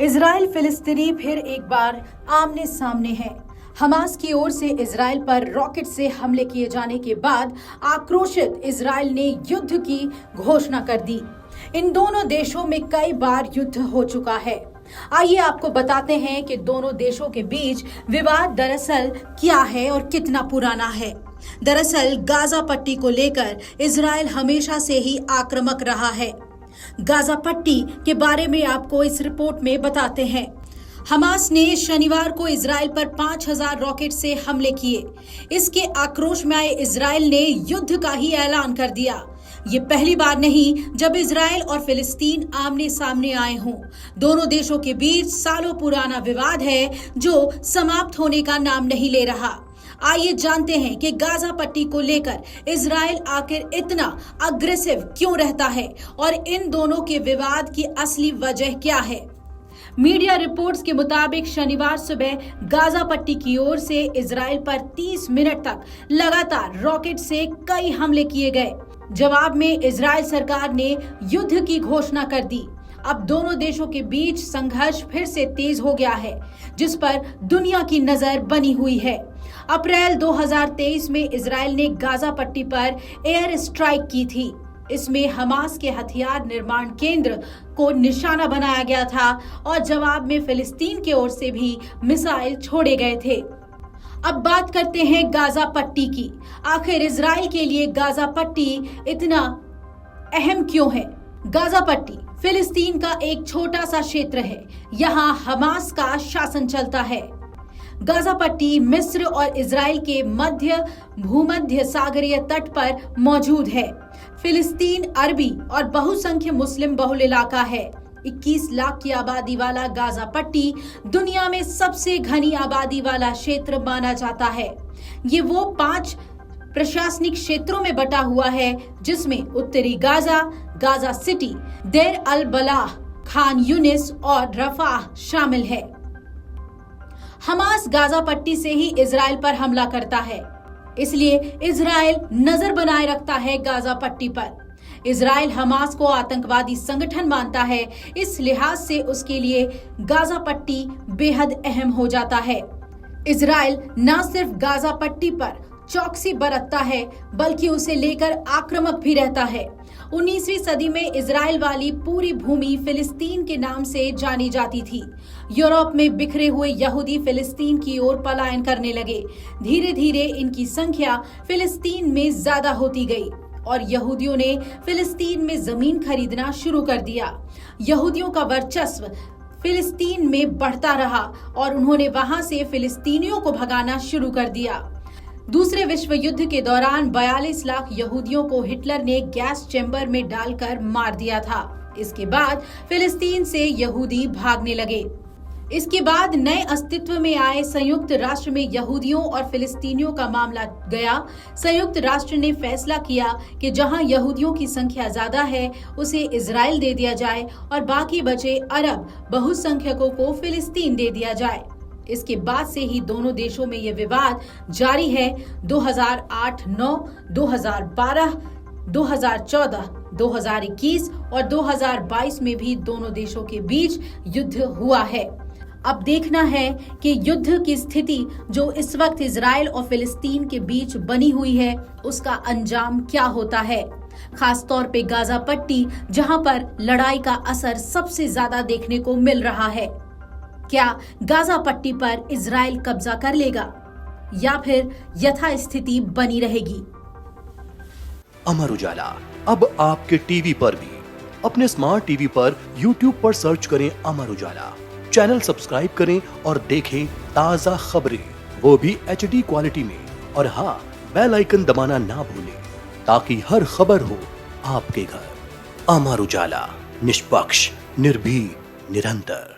Israel फिलिस्तीनी फिर एक बार आमने सामने है। हमास की ओर से इजराइल पर रॉकेट से हमले किए जाने के बाद आक्रोशित इजराइल ने युद्ध की घोषणा कर दी। इन दोनों देशों में कई बार युद्ध हो चुका है। आइए आपको बताते हैं कि दोनों देशों के बीच विवाद दरअसल क्या है और कितना पुराना है। दरअसल गाजा पट्टी को लेकर इजराइल हमेशा से ही आक्रामक रहा है। गाजा पट्टी के बारे में आपको इस रिपोर्ट में बताते हैं। हमास ने शनिवार को इजराइल पर 5000 रॉकेट से हमले किए। इसके आक्रोश में आए इजराइल ने युद्ध का ही ऐलान कर दिया। ये पहली बार नहीं जब इजराइल और फिलिस्तीन आमने सामने आए हों। दोनों देशों के बीच सालों पुराना विवाद है जो समाप्त होने का नाम नहीं ले रहा। आइए जानते हैं कि गाजा पट्टी को लेकर इजराइल आखिर इतना अग्रेसिव क्यों रहता है और इन दोनों के विवाद की असली वजह क्या है। मीडिया रिपोर्ट्स के मुताबिक शनिवार सुबह गाजा पट्टी की ओर से इजराइल पर 30 मिनट तक लगातार रॉकेट से कई हमले किए गए। जवाब में इजराइल सरकार ने युद्ध की घोषणा कर दी। अब दोनों देशों के बीच संघर्ष फिर से तेज हो गया है, जिस पर दुनिया की नजर बनी हुई है। अप्रैल 2023 में इजराइल ने गाजा पट्टी पर एयर स्ट्राइक की थी। इसमें हमास के हथियार निर्माण केंद्र को निशाना बनाया गया था और जवाब में फिलिस्तीन की ओर से भी मिसाइल छोड़े गए थे। अब बात करते हैं गाजा पट्टी की। आखिर इजराइल के लिए गाजा पट्टी इतना अहम क्यों है? गाजा पट्टी फिलिस्तीन का एक छोटा सा क्षेत्र है। यहाँ हमास का शासन चलता है। गाजा पट्टी मिस्र और इजराइल के भूमध्य सागरीय तट पर मौजूद है। फिलिस्तीन अरबी और बहुसंख्य मुस्लिम बहुल इलाका है। 21 लाख की आबादी वाला गाजा पट्टी दुनिया में सबसे घनी आबादी वाला क्षेत्र माना जाता है। ये वो 5 प्रशासनिक क्षेत्रों में बटा हुआ है, जिसमें उत्तरी गाजा, गाजा सिटी, देर अल बलाह, खान यूनिस और रफाह शामिल है। हमास गाजा पट्टी से ही इजराइल पर हमला करता है, इसलिए इजराइल नजर बनाए रखता है गाजा पट्टी पर। इजराइल हमास को आतंकवादी संगठन मानता है, इस लिहाज से उसके लिए गाजा पट्टी बेहद अहम हो जाता है। इजराइल न सिर्फ गाजा पट्टी पर चौकसी बरतता है, बल्कि उसे लेकर आक्रामक भी रहता है। 19वीं सदी में इजराइल वाली पूरी भूमि फिलिस्तीन के नाम से जानी जाती थी। यूरोप में बिखरे हुए यहूदी फिलिस्तीन की ओर पलायन करने लगे। धीरे धीरे इनकी संख्या फिलिस्तीन में ज्यादा होती गई और यहूदियों ने फिलिस्तीन में जमीन खरीदना शुरू कर दिया। यहूदियों का वर्चस्व फिलिस्तीन में बढ़ता रहा और उन्होंने वहां से फिलिस्तीनियों को भगाना शुरू कर दिया। दूसरे विश्व युद्ध के दौरान 42 लाख यहूदियों को हिटलर ने गैस चैम्बर में डालकर मार दिया था। इसके बाद फिलिस्तीन से यहूदी भागने लगे। इसके बाद नए अस्तित्व में आए संयुक्त राष्ट्र में यहूदियों और फिलिस्तीनियों का मामला गया। संयुक्त राष्ट्र ने फैसला किया कि जहां यहूदियों की संख्या ज्यादा है, उसे इजराइल दे दिया जाए और बाकी बचे अरब बहुसंख्यकों को फिलिस्तीन दे दिया जाए। इसके बाद से ही दोनों देशों में ये विवाद जारी है। 2008, 9, 2012, 2014, 2021 और 2022 में भी दोनों देशों के बीच युद्ध हुआ है। अब देखना है कि युद्ध की स्थिति जो इस वक्त इजराइल और फिलिस्तीन के बीच बनी हुई है, उसका अंजाम क्या होता है। खास तौर पे गाजा पट्टी, जहां पर लड़ाई का असर सबसे ज्यादा देखने को मिल रहा है। क्या गाजा पट्टी पर इजराइल कब्जा कर लेगा या फिर यथास्थिति बनी रहेगी? अमर उजाला अब आपके टीवी पर भी। अपने स्मार्ट टीवी पर YouTube पर सर्च करें अमर उजाला, चैनल सब्सक्राइब करें और देखें ताजा खबरें, वो भी HD क्वालिटी में। और हाँ, बेल आइकन दबाना ना भूलें ताकि हर खबर हो आपके घर। अमर उजाला, निष्पक्ष, निर्भीक, निरंतर।